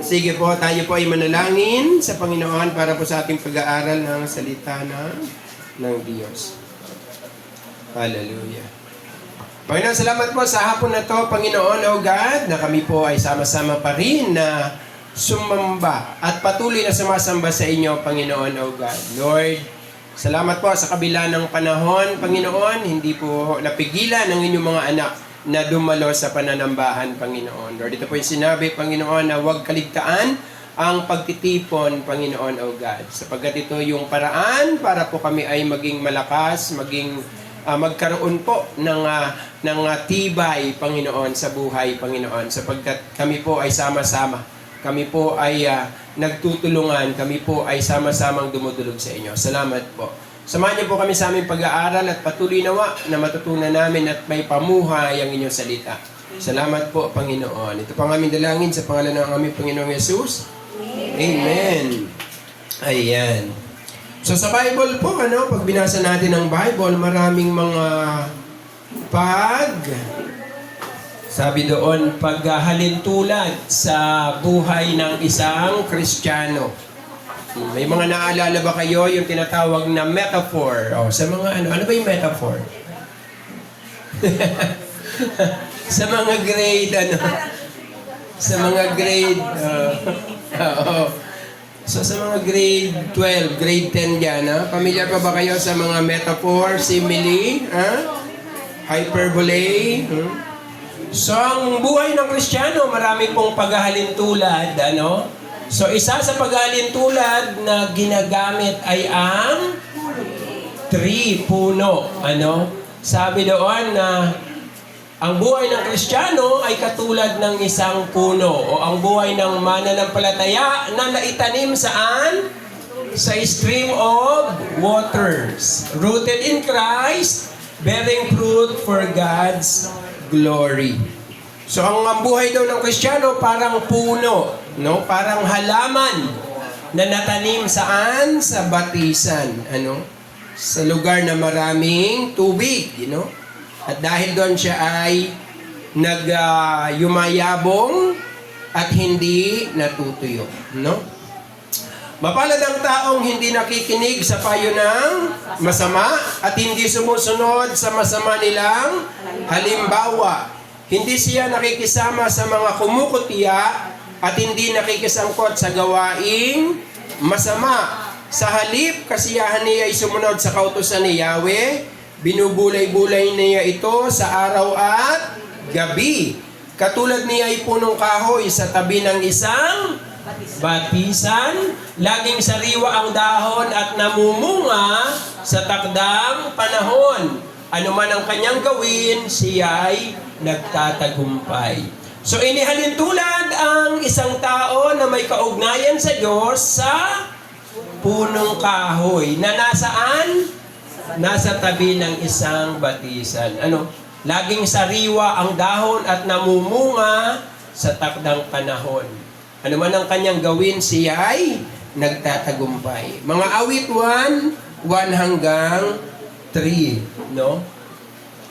Sige po, tayo po ay manalangin sa Panginoon para po sa ating pag-aaral ng salita ng Diyos. Hallelujah. Panginoon, salamat po sa hapon na to, Panginoon, O God, na kami po ay sama-sama pa rin na sumamba at patuloy na sumasamba sa inyo, Panginoon, O God. Lord, salamat po sa kabila ng panahon, Panginoon, hindi po napigilan ng inyong mga anak na dumalo sa pananambahan, Panginoon. Lord, ito po yung sinabi, Panginoon, na huwag kaligtaan ang pagtitipon, Panginoon, O God. Sapagkat ito yung paraan para po kami ay maging malakas, magkaroon po ng tibay, Panginoon, sa buhay, Panginoon. Sapagkat kami po ay sama-sama. Kami po ay nagtutulungan. Kami po ay sama-samang dumudulog sa inyo. Salamat po. Samahan niyo po kami sa aming pag-aaral at patuloy nawa na matutunan namin at may pamuhay ang inyong salita. Salamat po, Panginoon. Ito po ang aming dalangin sa pangalan ng aming Panginoong Jesus. Amen. Ayan. So sa Bible po, pag binasa natin ang Bible, maraming mga sabi doon, paghalintulad sa buhay ng isang Kristiyano. May mga naalala ba kayo yung tinatawag na metaphor? Sa mga ano ba yung metaphor? Sa mga grade, Sa mga grade, So sa mga grade 12, grade 10 dyan, Pamilyar pa ba kayo sa mga metaphor, simile, hyperbole? So ang buhay ng Kristiyano, marami pong paghahalintulad, So, isa sa paghalintulad na ginagamit ay ang tree, puno. Sabi doon na ang buhay ng Kristiyano ay katulad ng isang puno o ang buhay ng mananampalataya na naitanim saan? Sa stream of waters. Rooted in Christ, bearing fruit for God's glory. So, ang buhay daw ng Kristiyano parang puno, parang halaman na natanim saan? Sa batisan, sa lugar na maraming tubig, At dahil doon siya ay yumayabong at hindi natutuyo, Mapalad ang taong hindi nakikinig sa payo ng masama at hindi sumusunod sa masama nilang halimbawa. Hindi siya nakikisama sa mga kumukutya at hindi nakikisangkot sa gawaing masama. Sa halip, kasiyahan niya ay sumunod sa kautusan ni Yahweh. Binubulay-bulay niya ito sa araw at gabi. Katulad niya ay punong kahoy sa tabi ng isang batisan. Laging sariwa ang dahon at namumunga sa takdang panahon. Ano man ang kanyang gawin, siya ay nagtatagumpay. So inihalintulad ang isang tao na may kaugnayan sa Diyos sa punong kahoy na nasaan? Nasa tabi ng isang batisan. Laging sariwa ang dahon at namumunga sa takdang panahon. Ano man ang kanyang gawin, siya ay nagtatagumpay. Mga awit 1 hanggang 3,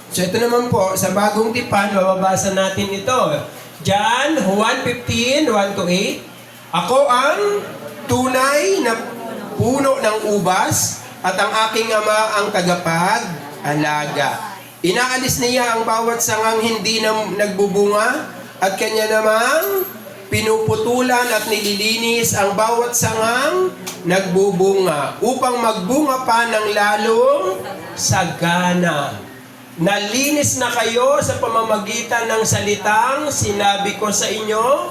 So ito naman po, sa bagong tipan, mababasa natin ito. John 1:15, 1-8. Ako ang tunay na puno ng ubas at ang aking ama ang tagapag-alaga. Inaalis niya ang bawat sangang hindi na nagbubunga at kanya namang pinuputulan at nililinis ang bawat sangang nagbubunga upang magbunga pa ng lalong sagana. Nalinis na kayo sa pamamagitan ng salitang sinabi ko sa inyo,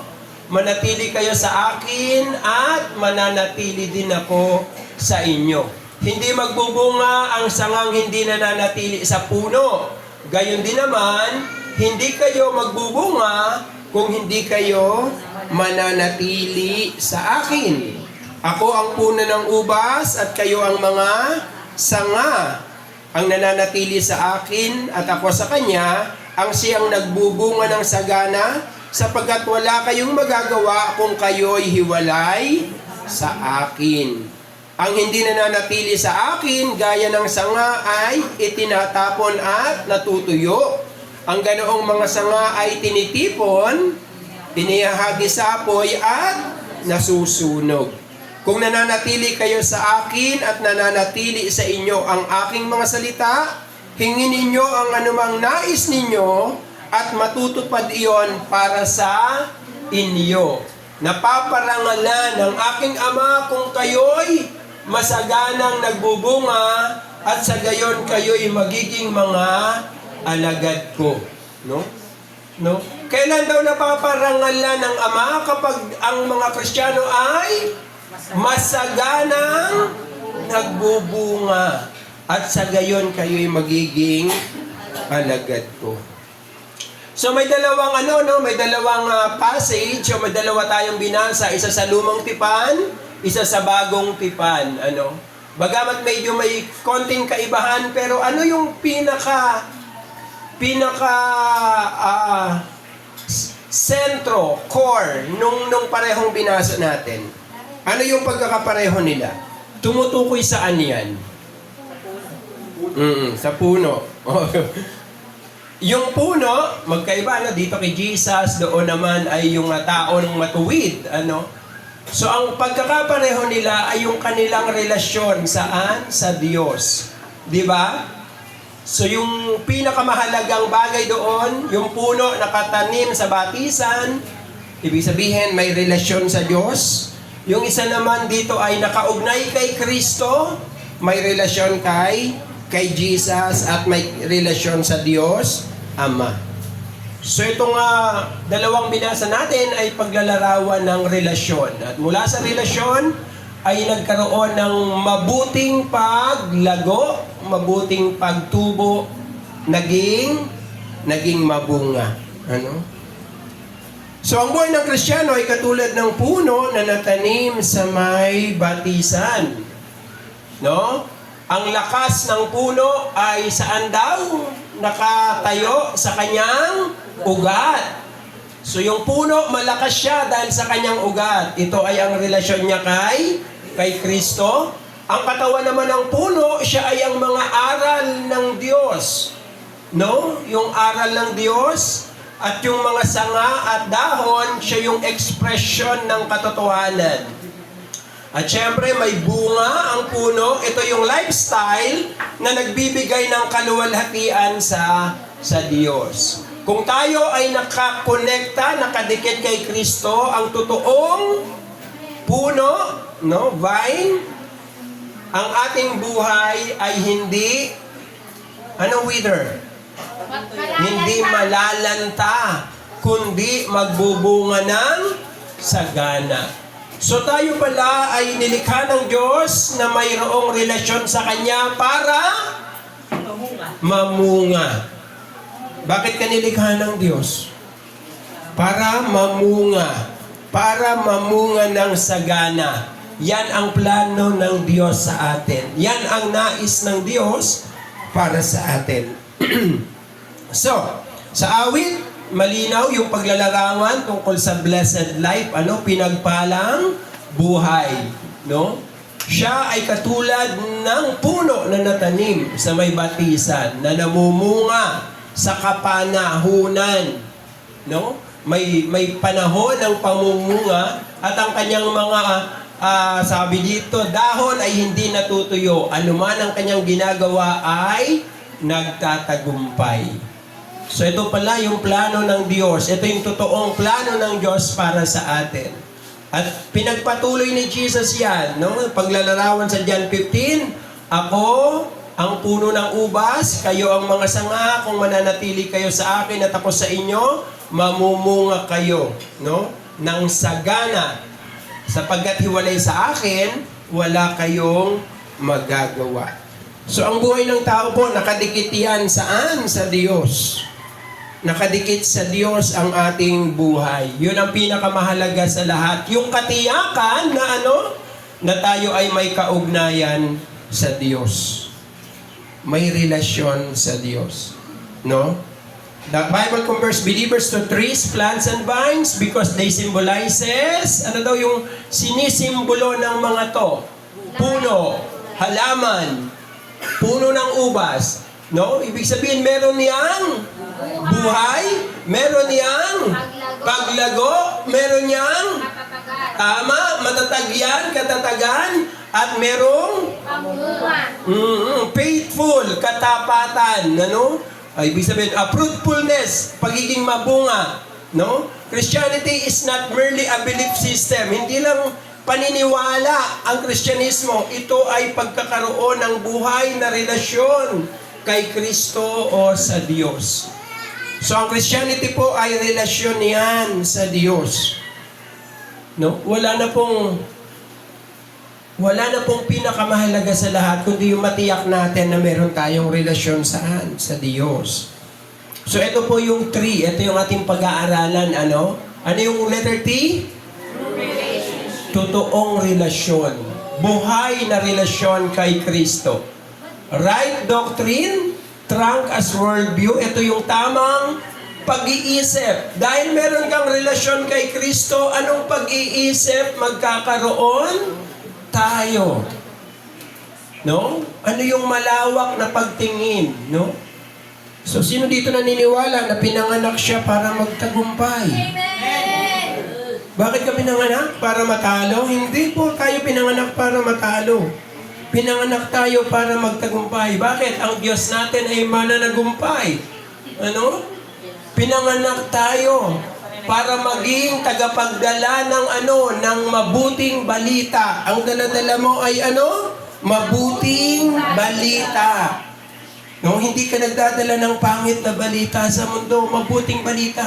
manatili kayo sa akin at mananatili din ako sa inyo. Hindi magbubunga ang sangang hindi nananatili sa puno. Gayon din naman, hindi kayo magbubunga kung hindi kayo mananatili sa akin. Ako ang puno ng ubas at kayo ang mga sanga. Ang nananatili sa akin at ako sa kanya, ang siyang nagbubunga ng sagana, sapagkat wala kayong magagawa kung kayo'y hiwalay sa akin. Ang hindi nananatili sa akin, gaya ng sanga ay itinatapon at natutuyo. Ang ganoong mga sanga ay tinitipon inihahagi sa apoy at nasusunog. Kung nananatili kayo sa akin at nananatili sa inyo ang aking mga salita, hingin ninyo ang anumang nais ninyo at matutupad iyon para sa inyo. Napaparangalan ng aking Ama kung kayo'y masaganang nagbubunga at sa gayon kayo'y magiging mga alagad ko. No? Kailan daw napaparangalan ng Ama? Kapag ang mga Kristiyano ay masaganang nagbubunga at sa gayon kayo'y magiging alagad ko. So may dalawang may dalawang passage, o may dalawa tayong binasa, isa sa lumang tipan, isa sa bagong tipan, Bagamat medyo may konting kaibahan, pero ano yung sentro, core nung parehong binasa natin? Ano yung pagkakapareho nila? Tumutukoy saan yan? Sa puno. Yung puno, magkaiba, dito kay Jesus, doon naman ay yung taong matuwid, So, ang pagkakapareho nila ay yung kanilang relasyon saan? Sa Diyos. Di ba? So, yung pinakamahalagang bagay doon, yung puno nakatanim sa batisan, ibig sabihin may relasyon sa Diyos. Yung isa naman dito ay nakaugnay kay Kristo, may relasyon kay Jesus at may relasyon sa Diyos, Ama. So itong dalawang binasa natin ay paglalarawan ng relasyon. At mula sa relasyon ay nagkaroon ng mabuting paglago, mabuting pagtubo, naging mabunga. So ang buhay ng Kristiyano ay katulad ng puno na natanim sa may batisan. Ang lakas ng puno ay saan daw? Nakatayo sa kanyang ugat. So yung puno, malakas siya dahil sa kanyang ugat. Ito ay ang relasyon niya kay Kristo. Ang katawan naman ng puno, siya ay ang mga aral ng Diyos. Yung aral ng Diyos at yung mga sanga at dahon, siya yung expression ng katotohanan. At syempre, may bunga ang puno. Ito yung lifestyle na nagbibigay ng kaluwalhatian sa Diyos. Kung tayo ay nakakonekta, nakadikit kay Kristo, ang totoong puno, vine, ang ating buhay ay hindi, wither? Hindi malalanta, kundi magbubunga ng sagana. So tayo pala ay nilikha ng Diyos na mayroong relasyon sa Kanya para mamunga. Bakit ka nilikha ng Diyos? Para mamunga. Para mamunga ng sagana. Yan ang plano ng Diyos sa atin. Yan ang nais ng Diyos para sa atin. So, sa awit, malinaw yung paglalarawan tungkol sa blessed life, pinagpalang buhay, Siya ay katulad ng puno na natanim sa may batisan, na namumunga sa kapanahunan, May panahon ng pamumunga at ang kanyang mga sabi dito, dahon ay hindi natutuyo, anuman ang kanyang ginagawa ay nagtatagumpay. So ito pala yung plano ng Diyos. Ito yung totoong plano ng Diyos para sa atin. At pinagpatuloy ni Jesus yan, paglalarawan sa John 15, ako ang puno ng ubas, kayo ang mga sanga, kung mananatili kayo sa akin at ako sa inyo, mamumunga kayo, ng sagana. Sapagkat hiwalay sa akin, wala kayong magagawa. So ang buhay ng tao po, nakadikit yan saan? Sa Diyos. Nakadikit sa Diyos ang ating buhay. Yun ang pinakamahalaga sa lahat. Yung katiyakan na na tayo ay may kaugnayan sa Diyos. May relasyon sa Diyos. The Bible compares believers to trees, plants, and vines because they symbolizes, yung sinisimbolo ng mga to? Puno, halaman, puno ng ubas. Ibig sabihin, meron niyang buhay, meron niyang paglago, meron niyang tama, matatag yan, katatagan, at merong faithful, katapatan, ano? Ay, ibig sabihin, fruitfulness, pagiging mabunga, no? Christianity is not merely a belief system. Hindi lang paniniwala ang Kristyanismo. Ito ay pagkakaroon ng buhay na relasyon kay Kristo o sa Diyos. So, ang Christianity po ay relasyon yan sa Diyos. No? Wala na pong pinakamahalaga sa lahat kundi yung matiyak natin na meron tayong relasyon saan? Sa Diyos. So ito po yung 3. Ito yung ating pag-aaralan. Ano? Ano yung letter T? Totoong relasyon. Buhay na relasyon kay Kristo. Right doctrine, trunk as worldview. Ito yung tamang pag-iisip. Dahil meron kang relasyon kay Kristo, anong pag-iisip magkakaroon? Tayo. No? Ano yung malawak na pagtingin? No? So, sino dito naniniwala na pinanganak siya para magtagumpay? Amen! Bakit ka pinanganak? Para matalo? Hindi po tayo pinanganak para matalo. Pinanganak tayo para magtagumpay. Bakit? Ang Diyos natin ay mananagumpay. Ano? Pinanganak tayo para maging tagapagdala ng mabuting balita. Ang dala-dala mo ay ano? Mabuting balita. No, hindi ka nagdadala ng pangit na balita sa mundo, mabuting balita.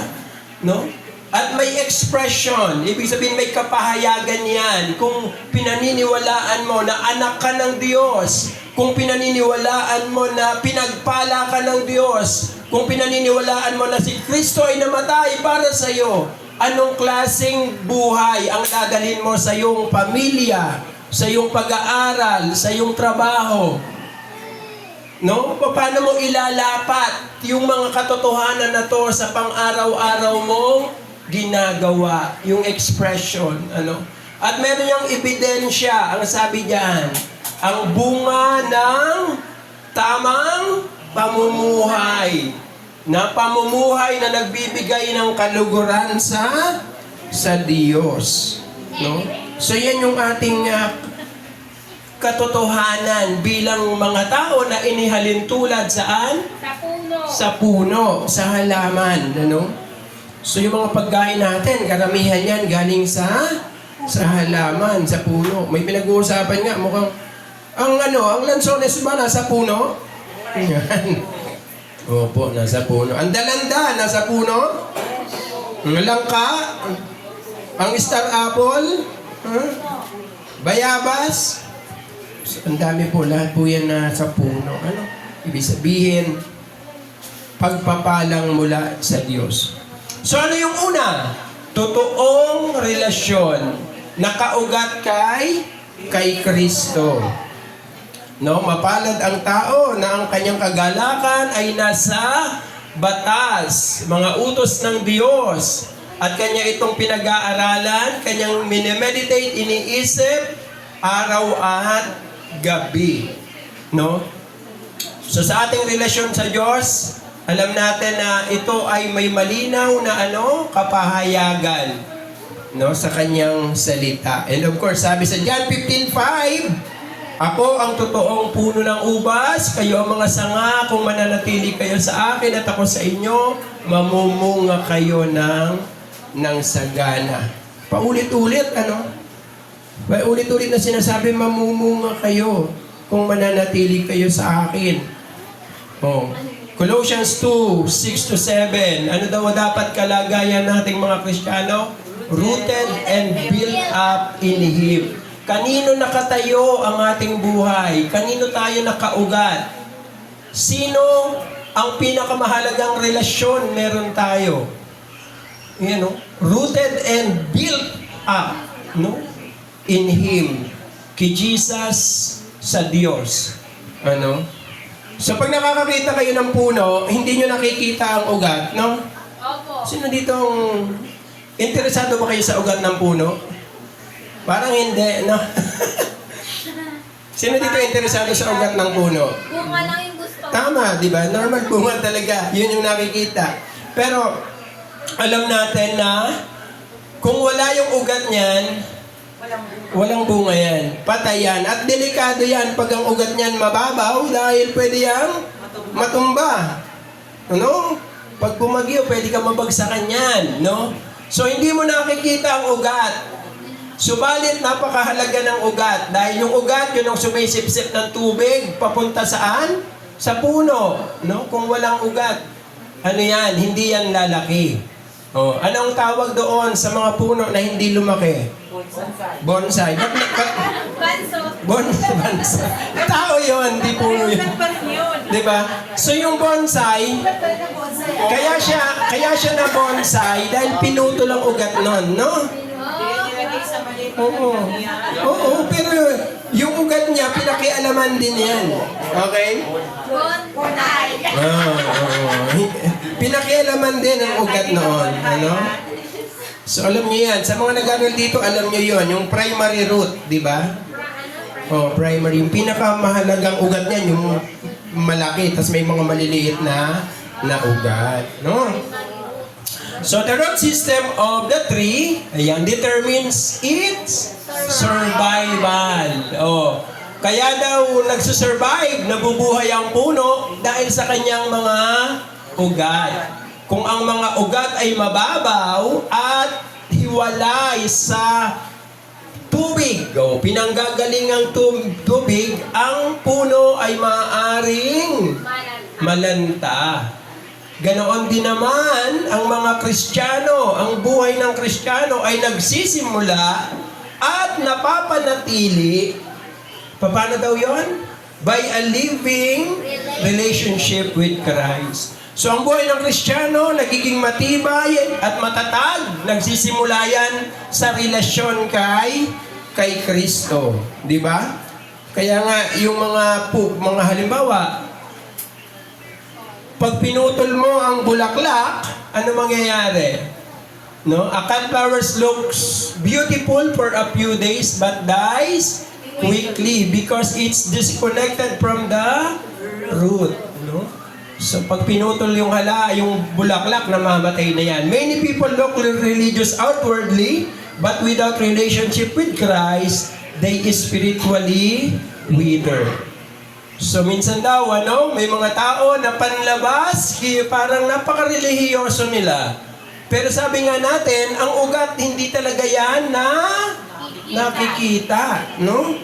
No? At may expression, ibig sabihin may kapahayagan yan. Kung pinaniniwalaan mo na anak ka ng Diyos, kung pinaniniwalaan mo na pinagpala ka ng Diyos, kung pinaniniwalaan mo na si Kristo ay namatay para sa iyo, anong klaseng buhay ang dadalhin mo sa iyong pamilya, sa iyong pag-aaral, sa iyong trabaho? No? Paano mo ilalapat yung mga katotohanan na to sa pang-araw-araw mong ginagawa, yung expression, ano? At meron yung ebidensya, ang sabi diyan, ang bunga ng tamang pamumuhay. Na pamumuhay na nagbibigay ng kaluguran sa Diyos. No? So yan yung ating katotohanan bilang mga tao na inihalin tulad saan? Sa puno. Sa puno, sa halaman, ano? So yung mga pagkain natin, karamihan yan galing sa halaman, sa puno. May pinag-uusapan nga, mukhang ang lansones ba nasa puno? Yan. Opo, nasa puno. Ang dalanda, nasa puno? Ang langka? Ang star apple? Bayabas? So, ang dami po, lahat po yan nasa puno. Ano? Ibig sabihin, pagpapalang mula sa Diyos. So ano yung una? Totoong relasyon. Nakaugat kay Kristo. No, mapalad ang tao na ang kanyang kagalakan ay nasa batas, mga utos ng Diyos. At kanya itong pinag-aaralan, kanyang minimeditate, iniisip, araw at gabi. No? So sa ating relasyon sa Diyos, alam natin na ito ay may malinaw na kapahayagan, no, sa kanyang salita. And of course, sabi sa John 15:5, ako ang totoong puno ng ubas, kayo ang mga sanga, kung mananatili kayo sa akin at ako sa inyo, mamumunga kayo ng sagana. Paulit-ulit, paulit-ulit na sinasabi, mamumunga kayo kung mananatili kayo sa akin. Colossians 2:6-7, ano daw dapat kalagayan nating mga Kristiyano? Rooted and built up in Him. Kanino nakatayo ang ating buhay? Kanino tayo nakaugat? Sino ang pinakamahalagang relasyon meron tayo? Rooted and built up, in Him. Kay Jesus sa Diyos. So pag nakakakita kayo ng puno, hindi nyo nakikita ang ugat, no? Opo. Sino ditong interesado ba kayo sa ugat ng puno? Parang hindi, no? Sino dito interesado sa ugat ng puno? Bunga lang yung gusto Tama, di ba? Normal bunga talaga. Yun yung nakikita. Pero, alam natin na kung wala yung ugat niyan, walang bunga yan. Patay yan. At delikado yan pag ang ugat niyan mababaw dahil pwede yang matumba. Ano? Pag bumagyo, pwede ka mabagsakan yan. No? So, hindi mo nakikita ang ugat. Subalit, napakahalaga ng ugat. Dahil yung ugat, yun ang sumisipsip ng tubig. Papunta saan? Sa puno. No? Kung walang ugat, ano yan? Hindi yan lalaki. Oh, anong tawag doon sa mga puno na hindi lumaki? Bonsai. Banso. Bonsai. Tao yun, hindi puno yun. Diba? So yung bonsai, kaya siya na bonsai dahil pinuto lang ugat nun, no? Oo. Oo, pero yung ugat niya, pinakialaman din yan. Okay? Bonay. Pinakialaman din ang ugat noon. Ano? So alam niyo yan. Sa mga nag-aral dito, alam niyo yon, yung primary root, di ba? Oh, primary. Yung pinakamahalagang ugat niyan, yung malaki, tapos may mga maliliit na ugat. No? So the root system of the tree, ayan, determines its survival. Oh, kaya daw nagsusurvive, nabubuhay ang puno dahil sa kanyang mga ugat. Kung ang mga ugat ay mababaw at hiwalay sa tubig, o pinanggagaling ang tubig, ang puno ay maaaring malanta. Ganoon din naman ang mga Kristiyano. Ang buhay ng Kristiyano ay nagsisimula at napapanatili. Paano daw yon? By a living relationship with Christ. So ang buhay ng Kristiyano nagiging matibay at matatag. Nagsisimula yan sa relasyon kay Kristo. Di ba? Kaya nga yung mga halimbawa, pag pinutol mo ang bulaklak, ano mangyayari? No? A cauliflower looks beautiful for a few days but dies quickly because it's disconnected from the root. No? So pag pinutol yung bulaklak, namamatay na yan. Many people look religious outwardly but without relationship with Christ, they spiritually wither. So minsan daw, may mga tao na panlabas, parang napaka-relihiyoso nila. Pero sabi nga natin, ang ugat hindi talaga yan na nakikita, no?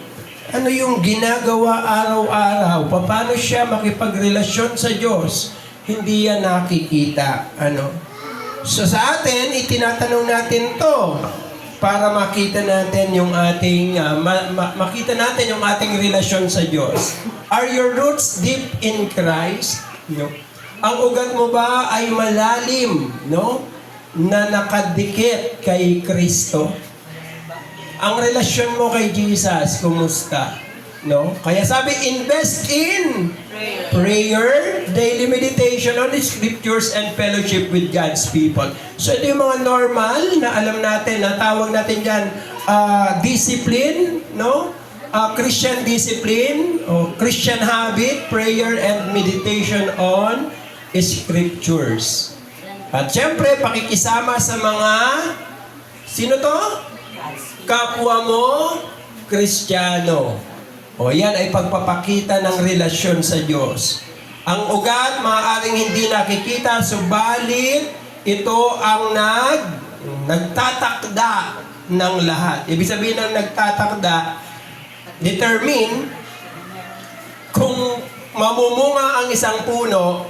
Ano yung ginagawa araw-araw? Paano siya makipagrelasyon sa Diyos? Hindi yan nakikita, ano? So sa atin, itinatanong natin to para makita natin yung ating relasyon sa Diyos. Are your roots deep in Christ? No? Ang ugat mo ba ay malalim, no? Na nakadikit kay Kristo? Ang relasyon mo kay Jesus, kumusta? No? Kaya sabi, invest in prayer, daily meditation on the scriptures, and fellowship with God's people. So ito yung mga normal na alam natin, na tawag natin dyan, discipline, no? Christian discipline, o Christian habit, prayer, and meditation on scriptures. At syempre, pakikisama sa mga, sino to? Kapwa mo, Kristiyano. O yan ay pagpapakita ng relasyon sa Diyos. Ang ugat, maaaring hindi nakikita, subalit ito ang nagtatakda ng lahat. Ibig sabihin ng nagtatakda, determine kung mamumunga ang isang puno,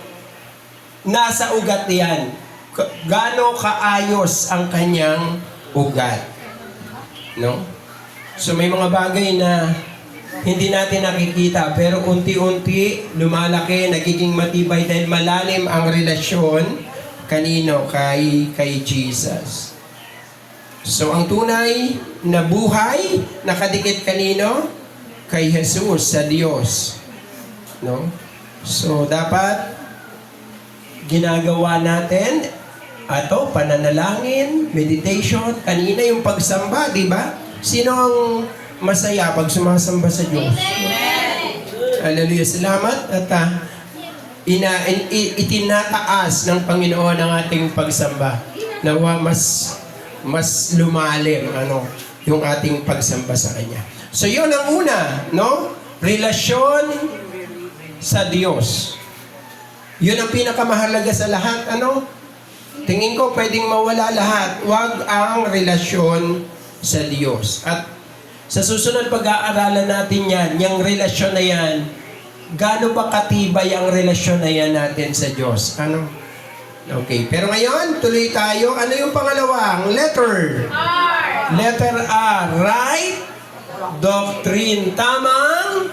nasa ugat yan. Gaano kaayos ang kanyang ugat. No? So may mga bagay na hindi natin nakikita, pero unti-unti lumalaki, nagiging matibay dahil malalim ang relasyon kanino? Kay Jesus. So ang tunay na buhay, nakadikit kanino? Kay Jesus, sa Diyos. No? So dapat ginagawa natin pananalangin, meditation, kanina yung pagsamba, di ba? Sino ang masaya pag sumasamba sa Diyos? Hallelujah. Salamat. At itinataas ng Panginoon ang ating pagsamba. Nawa mas lumalim yung ating pagsamba sa Kanya. So yun ang una, no? Relasyon sa Diyos. Yun ang pinakamahalaga sa lahat, Tingin ko pwedeng mawala lahat. Huwag ang relasyon sa Diyos. At sa susunod pag-aaralan natin yan, yung relasyon na yan, gaano ba katibay ang relasyon na yan natin sa Diyos? Okay, pero ngayon, tuloy tayo. Ano yung pangalawang letter? R. Letter R, right? Doctrine. Tamang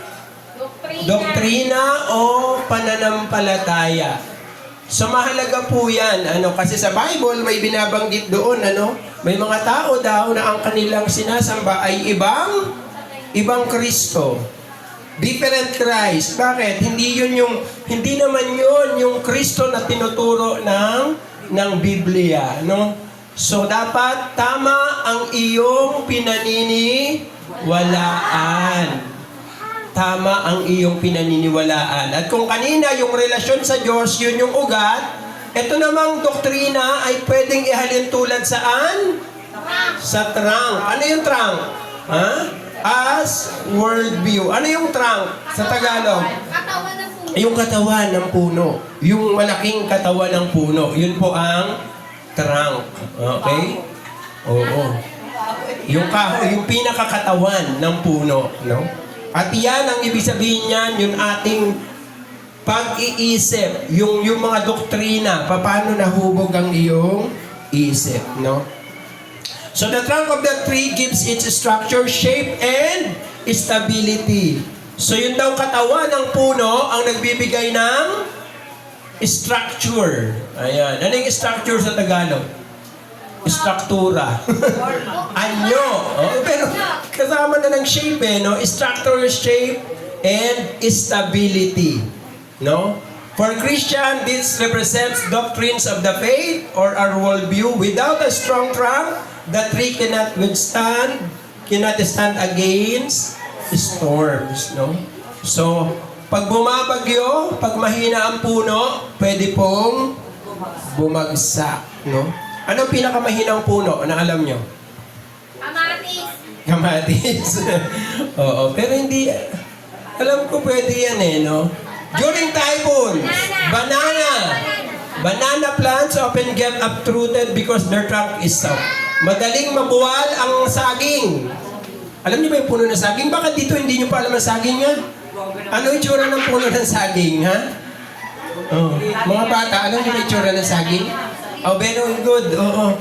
doktrina o pananampalataya. So mahalaga po yan, kasi sa Bible may binabanggit doon, may mga tao daw na ang kanilang sinasamba ay ibang Kristo. Different Christ. Bakit? Hindi naman yun yung Kristo na tinuturo ng Biblia, So dapat tama ang iyong pinaniniwalaan. Tama ang iyong pinaniniwalaan. At kung kanina yung relasyon sa Diyos, yun yung ugat, ito namang doktrina ay pwedeng ihalin tulad saan? Sa trunk. Ano yung trunk? As worldview. Ano yung trunk sa Tagalog? Katawan ng puno. Yung katawan ng puno. Yung malaking katawan ng puno. Yun po ang trunk. Okay? Oo. Yung pinakakatawan ng puno. No? At yan ang ibig sabihin niyan, yung ating pag-iisip, yung mga doktrina, paano nahubog ang iyong isip, no? So the trunk of the tree gives its structure, shape, and stability. So yun daw katawan ng puno ang nagbibigay ng structure. Ayan. Ano yung structure sa Tagalog? Struktura. Anyo. Pero kasama na ng shape, Structure, shape, and stability. No? For Christian, this represents doctrines of the faith or our worldview. Without a strong trunk, the tree cannot stand against storms. No? So, pag bumabagyo, pag mahina ang puno, pwede pong bumagsak. No? Anong pinakamahinang puno? Ano alam nyo? Kamatis. Kamatis. Oo, pero hindi, alam ko pwede yan During typhoon, banana plants often get uprooted because their trunk is soft. Madaling mabuwal ang saging. Alam niyo ba yung puno ng saging? Bakit dito hindi niyo pa alam ang saging nga? Ano yung itsura ng puno ng saging, ha? Oh, mga bata, alam niyo ba yung itsura ng saging? Oh, very good. Oo.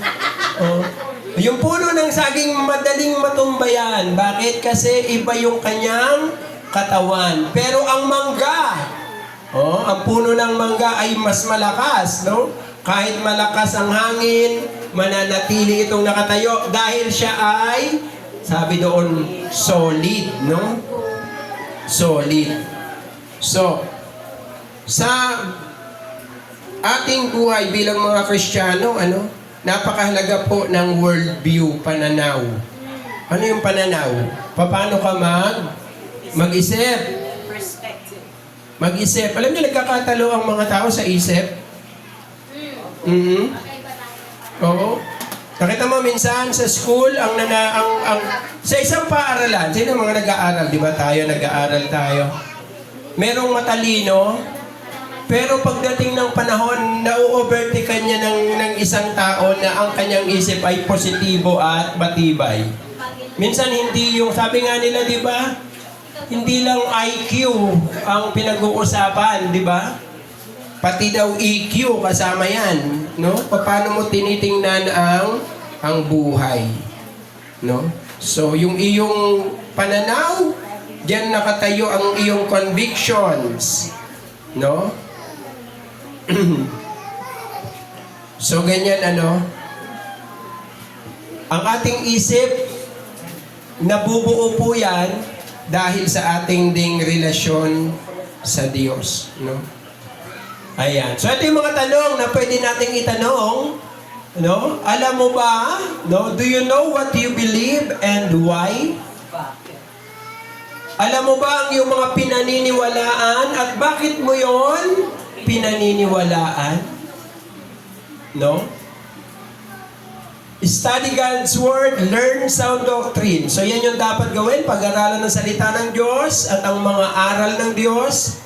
Yung puno ng saging madaling matumbayan. Bakit? Kasi iba yung kanyang katawan. Pero ang mangga, ang puno ng mangga ay mas malakas, Kahit malakas ang hangin, mananatili itong nakatayo dahil siya ay, sabi doon, solid, Solid. So, sa ating buhay bilang mga Kristiyano, napakahalaga po ng worldview, pananaw. Ano yung pananaw? Paano ka mag-isip? Perspective. Mag-isip. Alam niyo, nagkakatalo ang mga tao sa isip? Oo. Nakita mo minsan sa school, sa isang paaralan, sino mga nag-aaral? Di ba tayo, nag-aaral tayo? Merong matalino, pero pagdating ng panahon, na-overtaken niya ng isang tao na ang kanyang isip ay positibo at matibay. Minsan hindi yung, sabi nga nila, di ba? Hindi lang IQ ang pinag-uusapan, di ba? Pati daw EQ kasama yan, Paano mo tinitingnan ang buhay, So, yung iyong pananaw, diyan nakatayo ang iyong convictions, So, ganyan, ang ating isip, nabubuo po yan dahil sa ating ding relasyon sa Diyos, Ayan. So, ito yung mga tanong na pwede nating itanong, Alam mo ba, Do you know what you believe and why? Alam mo ba ang iyong mga pinaniniwalaan at bakit mo yon pinaniniwalaan? No? Study God's Word, learn sound doctrine. So yan yung dapat gawin, pag-aralan ng salita ng Diyos at ang mga aral ng Diyos.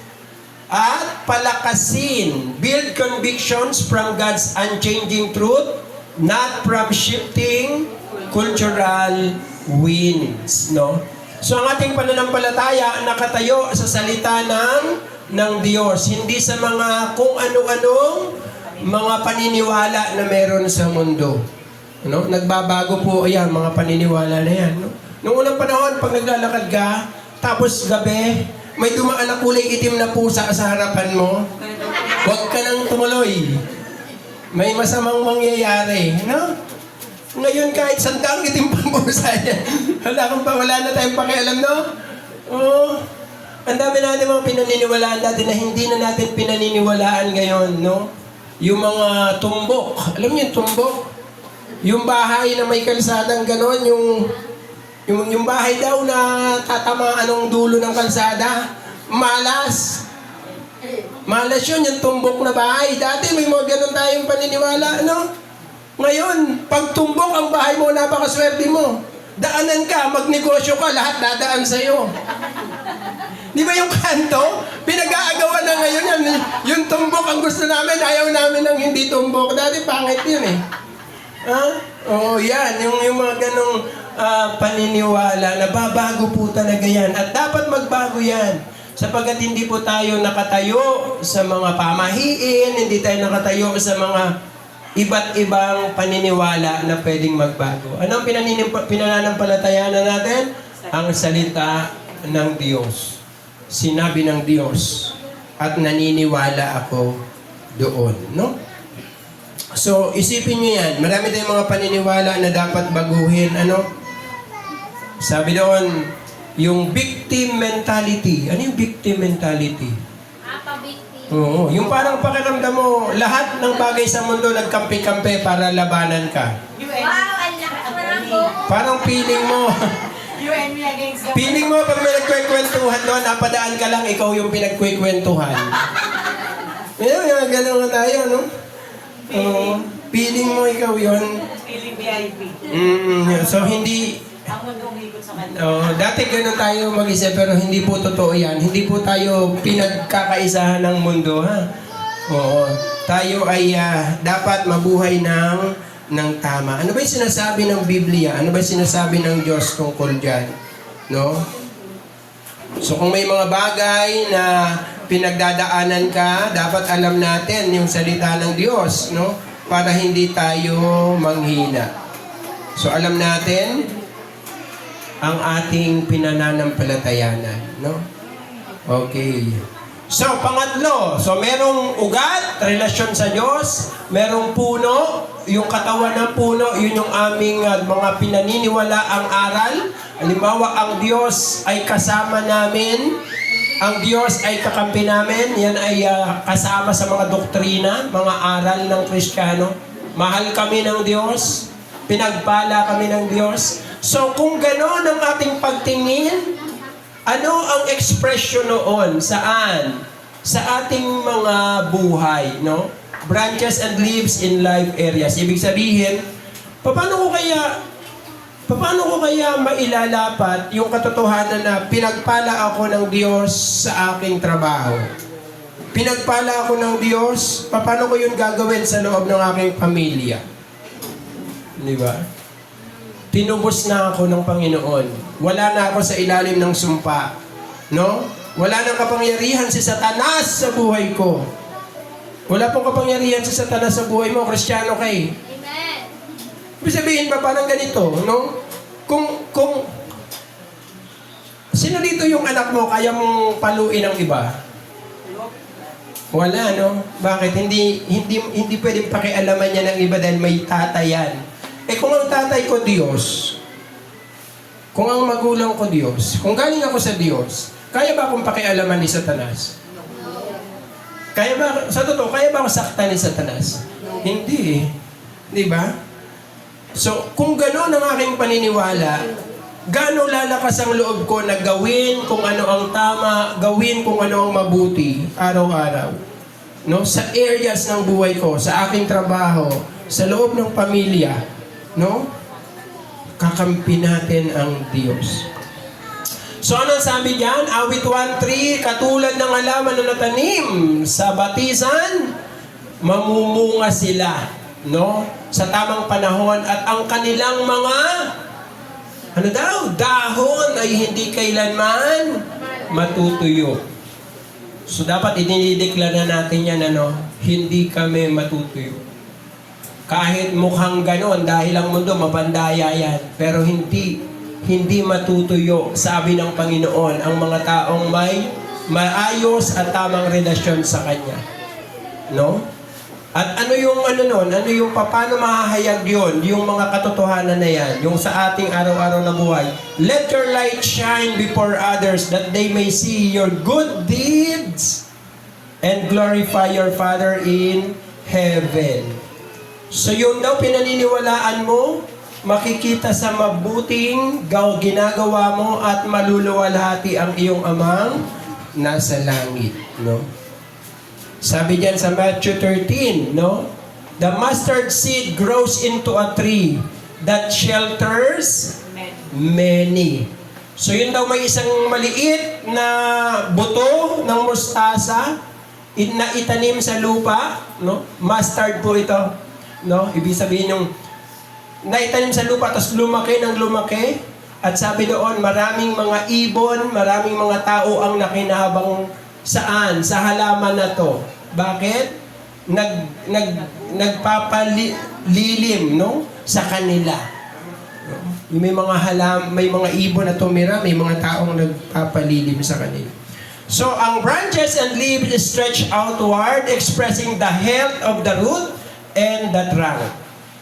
At palakasin, build convictions from God's unchanging truth, not from shifting cultural winds. No? So ang ating pananampalataya nakatayo sa salita ng Diyos, hindi sa mga kung ano-anong mga paniniwala na meron sa mundo. No? Nagbabago po yan, mga paniniwala na yan. No? Noong unang panahon, pag naglalakad ka, tapos gabi, may dumaan na kulay itim na pusa sa harapan mo, huwag ka nang tumuloy. May masamang mangyayari. No? Ngayon kahit sandaang itim pang pusa niya, wala na tayong pakialam, no? Oo. Ang dami natin mga pinaniniwalaan dati na hindi na natin pinaniniwalaan ngayon, no? Yung mga tumbok. Alam niyo yung tumbok? Yung bahay na may kalsadang ganon, yung bahay daw na tatamaan ng dulo ng kalsada, malas. Malas yun, yung tumbok na bahay. Dati may mga ganon tayong paniniwala, no? Ngayon, pag tumbok ang bahay mo, napakaswerte mo. Daanan ka, magnegosyo ka, lahat dadaan sa'yo. Di ba yung kanto? Pinag-aagawan na ngayon yan. Yung tumbok ang gusto namin, ayaw namin ng hindi tumbok. Dati pangit yun eh. Ha? Oo, yan. Yung mga ganong paniniwala, nababago po talaga yan. At dapat magbago yan. Sapagkat hindi po tayo nakatayo sa mga pamahiin, hindi tayo nakatayo sa mga iba't ibang paniniwala na pwedeng magbago. Anong pinananampalatayanan natin? Ang salita ng Diyos. Sinabi ng Diyos. At naniniwala ako doon. No? So, isipin nyo yan. Marami tayong mga paniniwala na dapat baguhin. Ano? Sabi doon, yung victim mentality. Ano yung victim mentality? Pabikti. Oo. Yung parang pakiramdam mo, lahat ng bagay sa mundo nagkampi-kampi para labanan ka. Wow, ang lakas mo ng buhok. Parang feeling mo, You and me against the feeling mo pag may nagkwekwentuhan doon, napadaan ka lang, ikaw yung pinagkwekwentuhan. Yung gano'n nga tayo, no? Oo. Feeling mo ikaw yun. feeling VIP. So hindi, Ang mundo umikot sa kanya. dati gano'n tayo mag-isip, pero hindi po totoo yan. Hindi po tayo pinagkakaisahan ng mundo, ha? Oo. Tayo ay dapat mabuhay ng tama. Ano ba yung sinasabi ng Biblia? Ano ba yung sinasabi ng Diyos tungkol dyan? No? So kung may mga bagay na pinagdadaanan ka, dapat alam natin yung salita ng Diyos, no? Para hindi tayo manghina. So alam natin ang ating pinananampalatayanan, no? Okay. So, pangatlo, so merong ugat, relasyon sa Diyos, merong puno, yung katawan ng puno, yun yung aming mga pinaniniwala ang aral. Halimbawa, ang Diyos ay kasama namin, ang Diyos ay kakampi namin, yan ay kasama sa mga doktrina, mga aral ng Kristiyano. Mahal kami ng Diyos, pinagpala kami ng Diyos. So, kung gano'n ang ating pagtingin, ano ang expression noon? Saan? Sa ating mga buhay, no? Branches and leaves in life areas. Ibig sabihin, paano ko kaya mailalapat yung katotohanan na pinagpala ako ng Diyos sa aking trabaho? Pinagpala ako ng Diyos, paano ko yun gagawin sa loob ng aking pamilya? Di ba? Tinubos na ako ng Panginoon. Wala na ako sa ilalim ng sumpa. No? Wala nang kapangyarihan si Satanas sa buhay ko. Wala pong kapangyarihan si Satanas sa buhay mo, Kristiyano kay. Amen. Ibig sabihin ba, parang ganito, no? Kung sino dito yung anak mo, kaya mong paluin ang iba? Wala, no? Bakit? Hindi pwedeng pakialaman niya ng iba dahil may tatayan. Kung ang tatay ko Diyos, kung ang magulang ko Diyos, kung galing ako sa Diyos, kaya ba akong pakialaman ni Satanas? Kaya ba, sa totoo, kaya ba akong saktan ni Satanas? Hindi eh. Di ba? So, kung gano'n ang aking paniniwala, gaano lalakas ang loob ko na gawin kung ano ang tama, gawin kung ano ang mabuti, araw-araw. no, sa areas ng buhay ko, sa aking trabaho, sa loob ng pamilya, no, kakampi natin ang Diyos. So anong sabi diyan? Awit 1:3, katulad ng halaman na natanim sa batisan, mamumunga sila, no, sa tamang panahon, at ang kanilang mga dahon ay hindi kailanman matutuyo. So dapat idinideklara natin yan, hindi kami matutuyo. Kahit mukhang ganon, dahil ang mundo mapandaya yan, pero hindi matutuyo, sabi ng Panginoon, ang mga taong may maayos at tamang relasyon sa Kanya. No? At ano yung ano yung paano mahahayag yun, yung mga katotohanan na yan, yung sa ating araw-araw na buhay. Let your light shine before others that they may see your good deeds and glorify your Father in heaven. So yun daw pinaniniwalaan mo, makikita sa mabuting ginagawa mo at maluluwalhati ang iyong amang nasa langit, no? Sabi diyan sa Matthew 13, no? The mustard seed grows into a tree that shelters many. So yun daw, may isang maliit na buto ng mustasa na itanim sa lupa, no? Mustard po ito, no? Ibig sabihin yung naitanim sa lupa, tapos lumaki ng lumaki. At sabi doon, maraming mga ibon, maraming mga tao ang nakinabang saan? Sa halaman na to. Bakit? Nagpapalilim, no? Sa kanila. May mga ibon na tumira, may mga taong nagpapalilim sa kanila. So, ang branches and leaves stretch outward, expressing the health of the root and the trunk.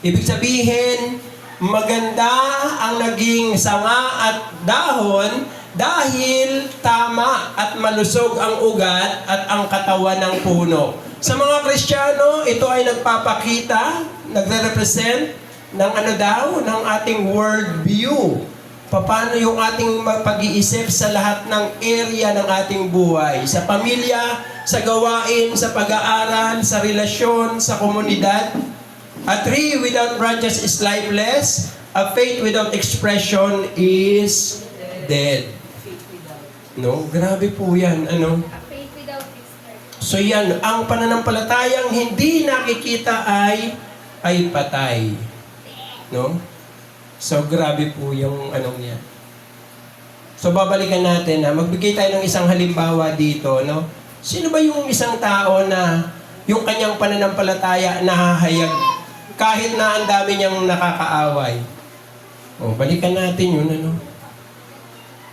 Ibig sabihin, maganda ang naging sanga at dahon dahil tama at malusog ang ugat at ang katawan ng puno. Sa mga Kristiyano, ito ay nagpapakita, nagre-represent ng ng ating world view. Paano yung ating pag-iisip sa lahat ng area ng ating buhay. Sa pamilya, sa gawain, sa pag-aaral, sa relasyon, sa komunidad. A tree without branches is lifeless. A faith without expression is dead. No? Grabe po yan. Faith without expression. So yan, ang pananampalatayang hindi nakikita ay patay. No? So grabe po yung yan. So babalikan natin magbigay tayo ng isang halimbawa dito, no? Sino ba yung isang tao na yung kanyang pananampalataya nahahayag kahit na ang dami niyang nakakaaway? Balikan natin yun,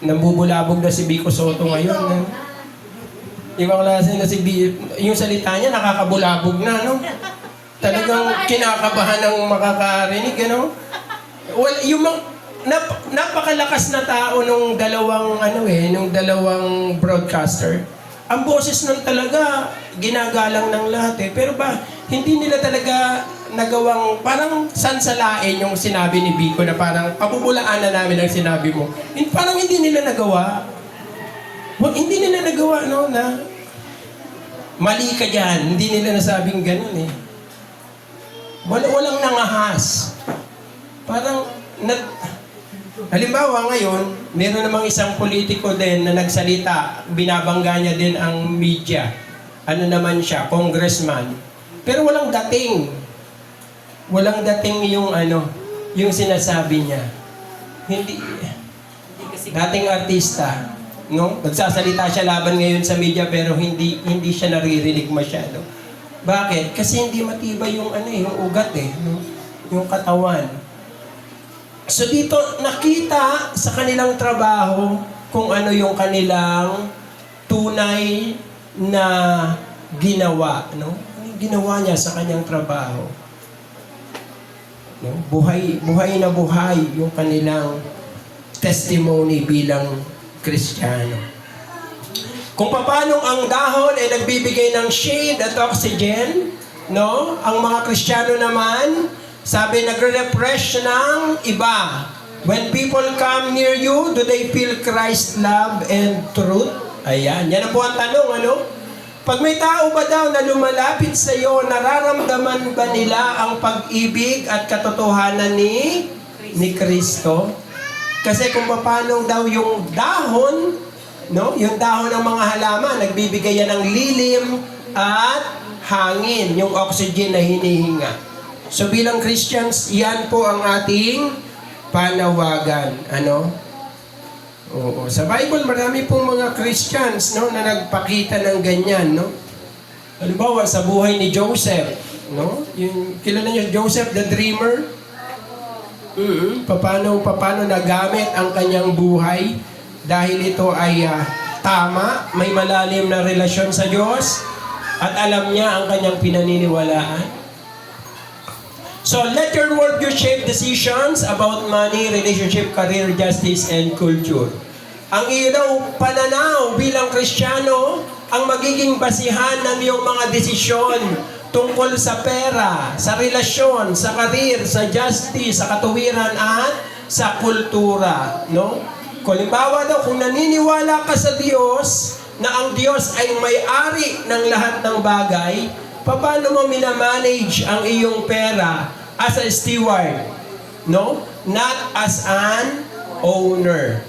Nambubulabog na si Vico Soto ngayon, Ibang klase na si yung salita niya nakakabulabog na, Talagang kinakabahan ng makakarinig, Well, yung napakalakas na tao nung dalawang broadcaster. Ang boses nun talaga ginagalang ng lahat, Pero hindi nila talaga nagawang parang sansalain yung sinabi ni Vico na parang pabubulaan na namin ang sinabi mo. Parang hindi nila nagawa. Hindi nila nagawa, na mali ka dyan. Hindi nila nasabing ganun, Walang nangahas. Parang, halimbawa ngayon, meron namang isang politiko din na nagsalita, binabangga niya din ang media. Ano naman siya, congressman. Pero walang dating. Walang dating yung yung sinasabi niya. Hindi dating artista, nagsasalita siya laban ngayon sa media pero hindi siya naririnig masyado. Bakit? Kasi hindi matibay yung yung ugat yung katawan. So dito nakita sa kanilang trabaho kung ano yung kanilang tunay na ginawa, Ano yung ginawa niya sa kanyang trabaho? Buhay na buhay yung kanilang testimony bilang Kristiyano. Kung paano ang dahon ay nagbibigay ng shade at oxygen, ang mga Kristiyano naman, sabi, nagre-refresh ng iba. When people come near you, do they feel Christ's love and truth? Ayan, yan ang po ang tanong, Pag may tao ba daw na lumalapit sa iyo, nararamdaman ba nila ang pag-ibig at katotohanan ni Kristo? Kasi kung paano daw yung dahon, no? Yung dahon ng mga halaman, nagbibigay yan ng lilim at hangin, yung oxygen na hinihinga. So bilang Christians, yan po ang ating panawagan. Ano? Oo. Sa Bible, marami pong mga Christians, no, na nagpakita ng ganyan, no? Halimbawa, sa buhay ni Joseph, no? Yung, kilala niyo Joseph the Dreamer? Paano nagamit ang kanyang buhay dahil ito ay tama, may malalim na relasyon sa Diyos, at alam niya ang kanyang pinaniniwalaan. So, let your worldview shape decisions about money, relationship, career, justice, and culture. Ang iyo daw pananaw bilang Kristiyano ang magiging basihan ng iyong mga desisyon tungkol sa pera, sa relasyon, sa career, sa justice, sa katuwiran, at sa kultura. No? Kung halimbawa daw, kung naniniwala ka sa Diyos, na ang Diyos ay may-ari ng lahat ng bagay, paano mo minamanage ang iyong pera as a steward? No? Not as an owner.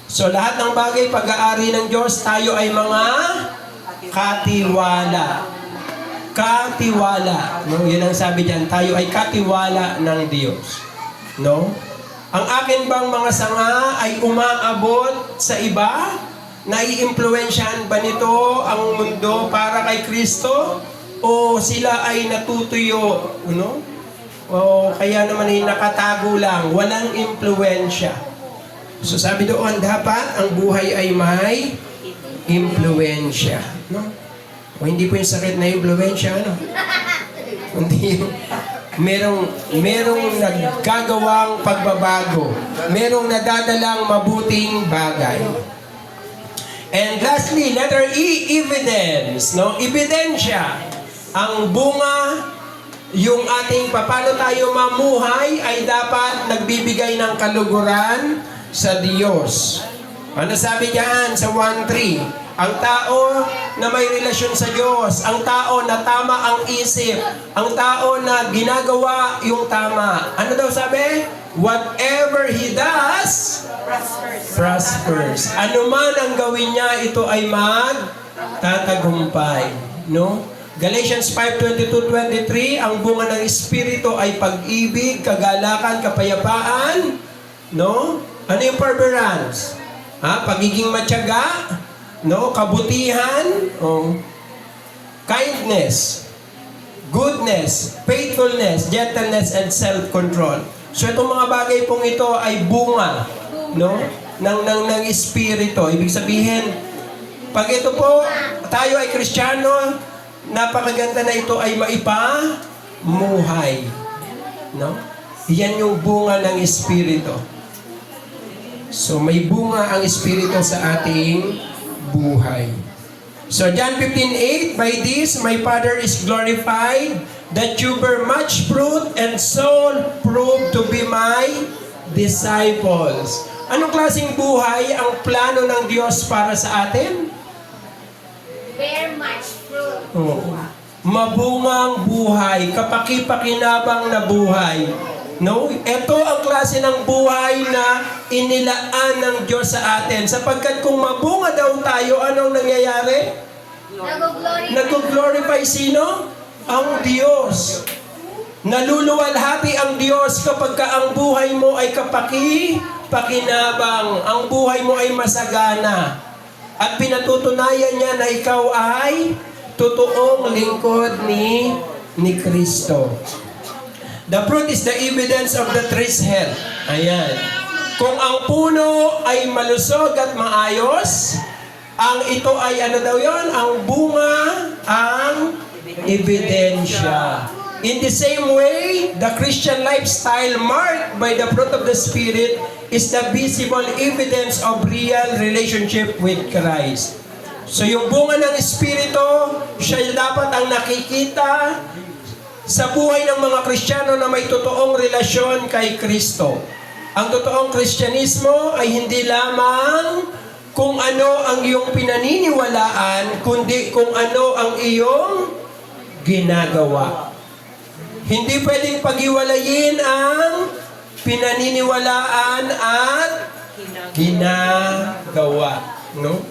So lahat ng bagay pag-aari ng Diyos, tayo ay mga katiwala. Katiwala. No? Yun ang sabi diyan, tayo ay katiwala ng Diyos. No? Ang akin bang mga sanga ay umaabot sa iba? Naiimpluwensyahan ba nito ang mundo para kay Kristo? O sila ay natutuyo? No? O kaya naman ay nakatago lang, walang impluwensya? So sabi doon, dapat ang buhay ay may impluwensya. No? O hindi po yung sakit na impluwensya, ano? Hindi yung merong nagkagawang pagbabago. Merong nadadalang mabuting bagay. And lastly, letter E, evidence. No? Ebidensya. Ang bunga, yung ating paano tayo mamuhay ay dapat nagbibigay ng kaluguran sa Diyos. Ano sabi diyan sa 1:3? Ang tao na may relasyon sa Diyos, ang tao na tama ang isip, ang tao na ginagawa yung tama. Ano daw sabi? Whatever he does, prospers. Ano man ang gawin niya, ito ay magtatagumpay. No? Galatians 5:22-23, ang bunga ng Espiritu ay pag-ibig, kagalakan, kapayapaan. No? Ano yung perseverance? Pagiging matyaga, no? Kabutihan, kindness, goodness, faithfulness, gentleness, and self-control. So itong mga bagay pong ito ay bunga, no? ng Espiritu. Ibig sabihin, pag ito po, tayo ay Kristiyano, napakaganda na ito ay maipamuhay. No? Yan yung bunga ng Espiritu. So may bunga ang Espiritu sa ating buhay. So John 15:8, by this my Father is glorified, that you bear much fruit and so prove to be my disciples. Anong klaseng buhay ang plano ng Diyos para sa atin? Bear much fruit. Mabungang buhay, kapaki-pakinabang na buhay. No? Ito ang klase ng buhay na inilaan ng Diyos sa atin. Sapagkat kung mabunga daw tayo, anong nangyayari? Nag-glorify sino? Ang Diyos. Naluluwalhati ang Diyos kapag ang buhay mo ay kapaki-pakinabang. Ang buhay mo ay masagana. At pinatutunayan niya na ikaw ay totoong lingkod ni Kristo. The fruit is the evidence of the tree's health. Ayan. Kung ang puno ay malusog at maayos, ang ito ay ano daw yon? Ang bunga, ang ebidensya. In the same way, the Christian lifestyle marked by the fruit of the Spirit is the visible evidence of real relationship with Christ. So yung bunga ng Espiritu, siya dapat ang nakikita sa buhay ng mga Kristiyano na may totoong relasyon kay Kristo. Ang totoong Kristyanismo ay hindi lamang kung ano ang iyong pinaniniwalaan, kundi kung ano ang iyong ginagawa. Hindi pwedeng paghiwalayin ang pinaniniwalaan at ginagawa. No?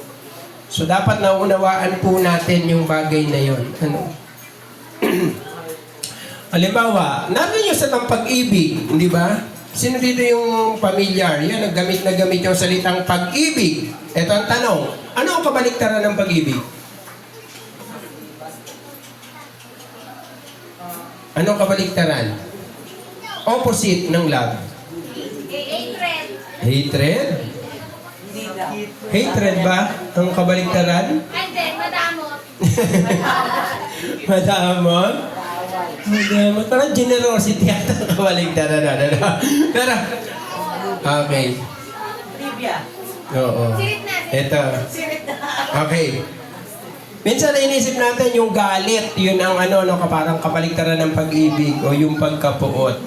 So dapat naunawaan po natin yung bagay na yon. Ano? Halimbawa, natin yung sa pag-ibig, di ba? Sino dito yung familiar? Yan, naggamit na gamit yung salitang pag-ibig. Ito ang tanong, ano ang kabaliktaran ng pag-ibig? Ano ang kabaliktaran? Opposite ng love. Hatred. Hatred? Hindi daw. Hatred ba ang kabaliktaran? And then, madamot. Madamot? Madamot. Parang generosity at ang kabaliktaran. Pero, okay. Trivia. Oo. Sirit na. Ito. Sirit na. Okay. Minsan na inisip natin yung galit, yun ang parang kabaliktaran ng pag-ibig o yung pagkapuot.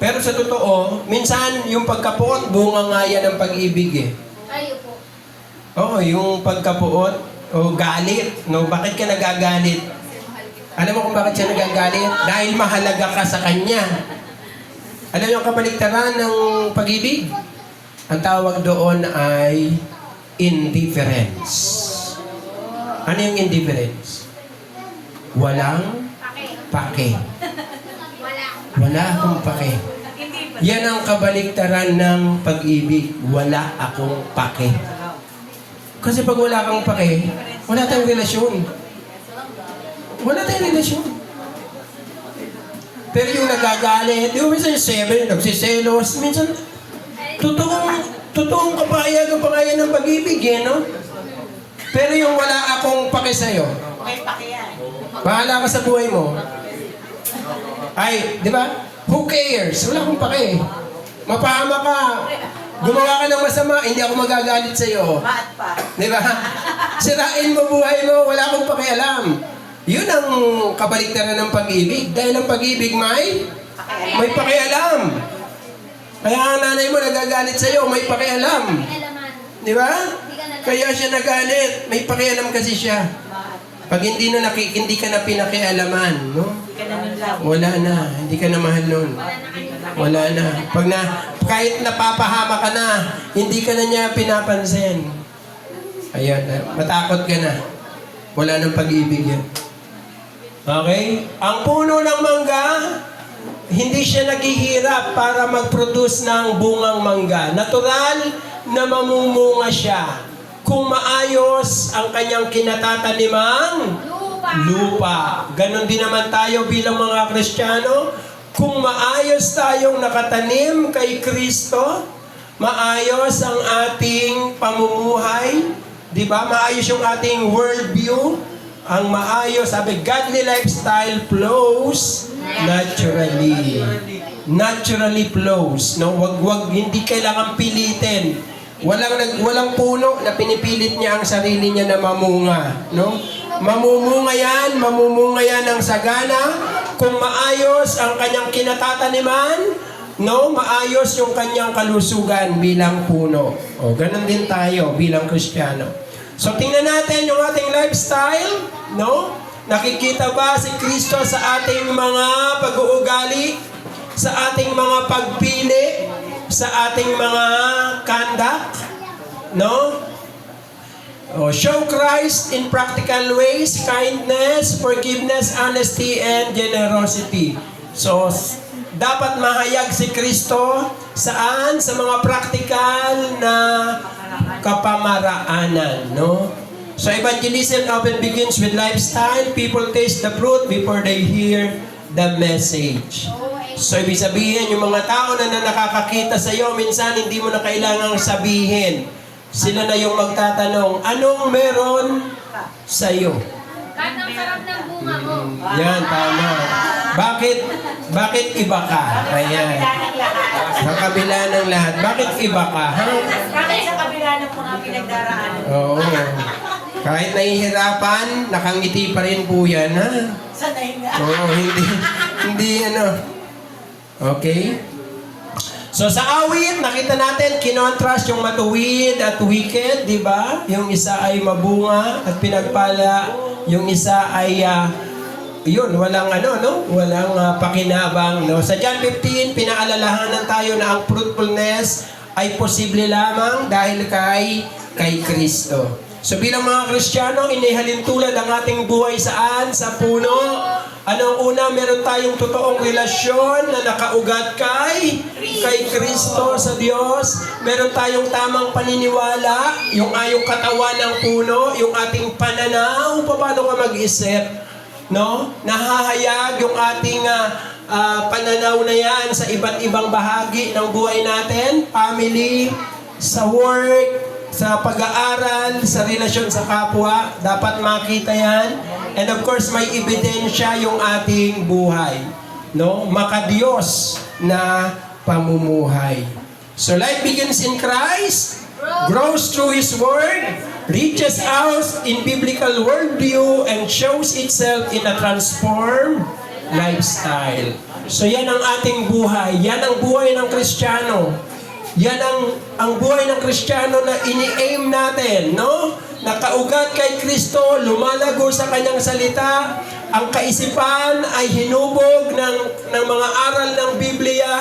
Pero sa totoo, minsan yung pagkapuot, bunga nga yan ng pag-ibig eh. Ayo po. Oo, yung pagkapuot o galit. No? Bakit ka nagagalit? Alam mo kung bakit siya nagagalit? Dahil mahalaga ka sa kanya. Alam niyo ang kabaliktaran ng pag-ibig? Ang tawag doon ay indifference. Ano yung indifference? Walang Pake. pake. Wala. Wala akong pake. Hindi ba? Yan ang kabaliktaran ng pag-ibig. Wala akong pake. Kasi pag wala kang pake, wala tayong relasyon. Wala tayong relasyon. Pero yung nagagalit, yung minsan yung nagsiselos, minsan, totoong kapahayagan pa kaya ng pag-ibig, eh, no? Pero yung wala akong pake sa'yo, May pakiyan. bahala ka sa buhay mo. Ay, di ba? Who cares? Wala akong pake. Mapahama ka. Gumawa ka ng masama, hindi ako magagalit sa'yo. Maat pa. Di ba? Sirain mo buhay mo, wala akong pakialam. Yun ang kabaliktaran ng pag-ibig. Dahil ang pag-ibig may pakialam. Kaya ang nanay mo nagagalit sa'yo, may pakialam. Kinalaman. Di ba? Hindi ka na Kaya siya nagalit. May pakialam kasi siya. Pag hindi ka na pinakialaman, no? Hindi ka na nun lang. Wala na. Hindi ka na mahal nun. Wala na. Kahit napapahama ka na, hindi ka na niya pinapansin. Ayan, matakot ka na. Wala nang pag-ibig yan. Okay? Ang puno ng mangga, hindi siya naghihirap para mag-produce ng bungang mangga. Natural na mamumunga siya. Kung maayos ang kanyang kinatatanimang lupa. Ganon din naman tayo bilang mga Kristiyano. Kung maayos tayong nakatanim kay Kristo, maayos ang ating pamumuhay, di ba? Maayos yung ating worldview. Ang maayos, sabi, godly lifestyle flows naturally. Naturally flows. No? Wag hindi kailangan pilitin. Walang puno na pinipilit niya ang sarili niya na mamunga, no? Mamumunga yan ng sagana kung maayos ang kanyang kinatataniman, no? Maayos yung kanyang kalusugan bilang puno. O, ganun din tayo bilang Kristiyano. So, tingnan natin yung ating lifestyle, no? Nakikita ba si Kristo sa ating mga pag-uugali, sa ating mga pagpili, sa ating mga conduct, no? Show Christ in practical ways, kindness, forgiveness, honesty, and generosity. So, dapat mahayag si Kristo saan? Sa mga practical na kapamaraanan, no? So, evangelism often begins with lifestyle. People taste the fruit before they hear the message. So, ibig sabihin, yung mga tao na nakakakita sa iyo, minsan hindi mo na kailangang sabihin. Sila na yung magtatanong, anong meron sa iyo? Kahit ang sarap ng bunga mo. Yan, tama. Bakit iba ka? Ayan. Sa kabila ng lahat. Bakit iba ka? Ha? Bakit sa kabila ng mga pinagdaraanan? Oo. Kahit nahihirapan, nakangiti pa rin po yan, ha? Sanay nga. Oo, hindi Okay? So sa awit, nakita natin, kinontrast yung matuwid at wicked, di ba? Yung isa ay mabunga at pinagpala. Yung isa ay, yun, walang walang pakinabang. No? Sa John 15, pinaalalahanan tayo na ang fruitfulness ay posible lamang dahil kay Kristo. So bilang mga Kristiyano, inihalin tulad ang ating buhay saan? Sa puno. Anong una? Meron tayong totoong relasyon na nakaugat kay Kristo sa Diyos. Meron tayong tamang paniniwala, yung ayong katawan ng puno, yung ating pananaw, paano ka mag-isip, no? Nahahayag yung ating pananaw na yan sa iba't ibang bahagi ng buhay natin, family, sa work, sa pag-aaral, sa relasyon sa kapwa, dapat makita yan. And of course, may ebidensya yung ating buhay. No? Makadiyos na pamumuhay. So life begins in Christ, grows through His Word, reaches out in biblical worldview, and shows itself in a transformed lifestyle. So yan ang ating buhay. Yan ang buhay ng Kristiyano. Yan ang buhay ng Kristiyano na ini-aim natin, no? Nakaugat kay Kristo, lumalago sa kanyang salita, ang kaisipan ay hinubog ng mga aral ng Biblia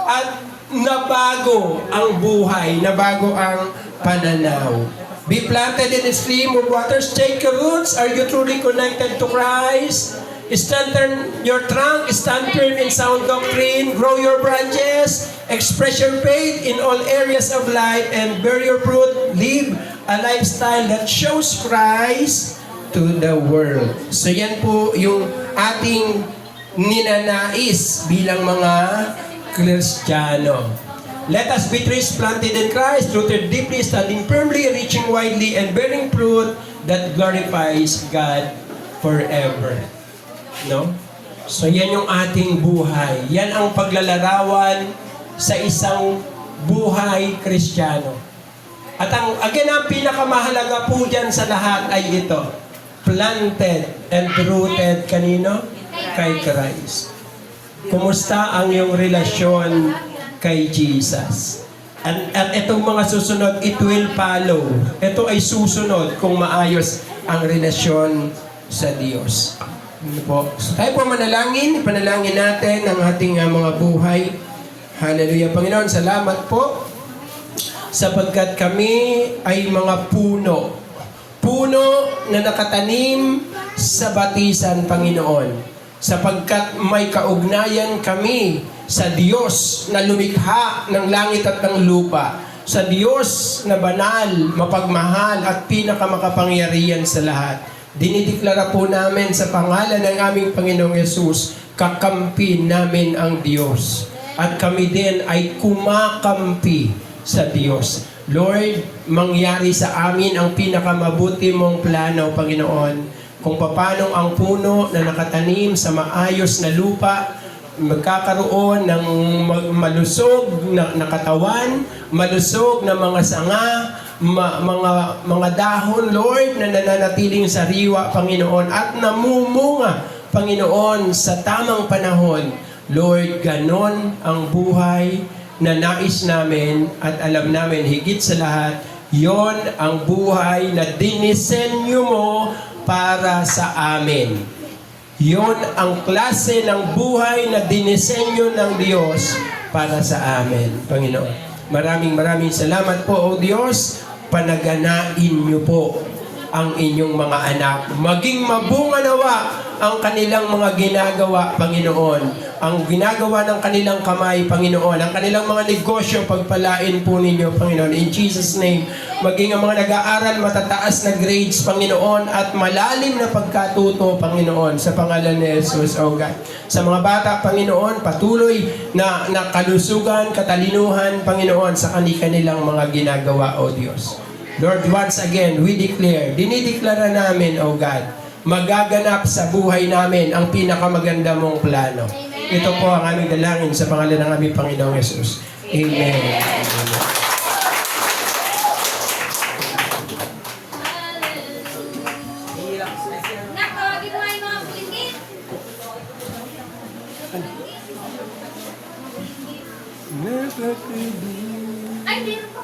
at nabago ang buhay, nabago ang pananaw. Be planted in a stream of waters, take your roots. Are you truly connected to Christ? Strengthen your trunk, stand firm in sound doctrine, grow your branches, express your faith in all areas of life, and bear your fruit. Live a lifestyle that shows Christ to the world. So yan po yung ating ninanais bilang mga Kristiyano. Let us be trees planted in Christ, rooted deeply, standing firmly, reaching widely, and bearing fruit that glorifies God forever. No? So yan yung ating buhay. Yan ang paglalarawan sa isang buhay Kristiyano. At ang pinakamahalaga po dyan sa lahat ay ito. Planted and rooted kanino? Kay Christ. Kumusta ang iyong relasyon kay Jesus? At itong mga susunod, it will follow. Ito ay susunod kung maayos ang relasyon sa Diyos. Po. So, tayo po manalangin, panalangin natin ang ating mga buhay. Hallelujah. Panginoon, salamat po sapagkat kami ay mga puno. Puno na nakatanim sa batisan, Panginoon. Sapagkat may kaugnayan kami sa Diyos na lumikha ng langit at ng lupa. Sa Diyos na banal, mapagmahal at pinakamakapangyarihan sa lahat. Dinideklara po namin sa pangalan ng aming Panginoong Yesus, kakampi namin ang Diyos. At kami din ay kumakampi sa Diyos. Lord, mangyari sa amin ang pinakamabuti mong plano, Panginoon. Kung paano ang puno na nakatanim sa maayos na lupa, magkakaroon ng malusog na katawan, malusog na mga sanga, mga dahon, Lord, na nananatiling sariwa, Panginoon, at namumunga, Panginoon, sa tamang panahon. Lord, ganon ang buhay na nais namin at alam namin higit sa lahat, yon ang buhay na dinisenyo mo para sa amin. Yon ang klase ng buhay na dinisenyo ng Diyos para sa amin, Panginoon. Maraming salamat po, O Diyos. Panaganain niyo po ang inyong mga anak. Maging mabunga nawa ang kanilang mga ginagawa, Panginoon. Ang ginagawa ng kanilang kamay, Panginoon. Ang kanilang mga negosyo, pagpalain po ninyo, Panginoon. In Jesus' name, maging ang mga nag-aaral, matataas na grades, Panginoon, at malalim na pagkatuto, Panginoon, sa pangalan ni Jesus, O God. Sa mga bata, Panginoon, patuloy na kalusugan, katalinuhan, Panginoon, sa kanilang mga ginagawa, O Diyos. Lord, once again, we declare, dinideklara namin, O God, magaganap sa buhay namin ang pinakamaganda mong plano. Ito po ang aming dalangin sa pangalan ng aming Panginoong Yesus. Amen. Nak, tawagin mo nga yung mga pulinggit. Never Ay, meron pa.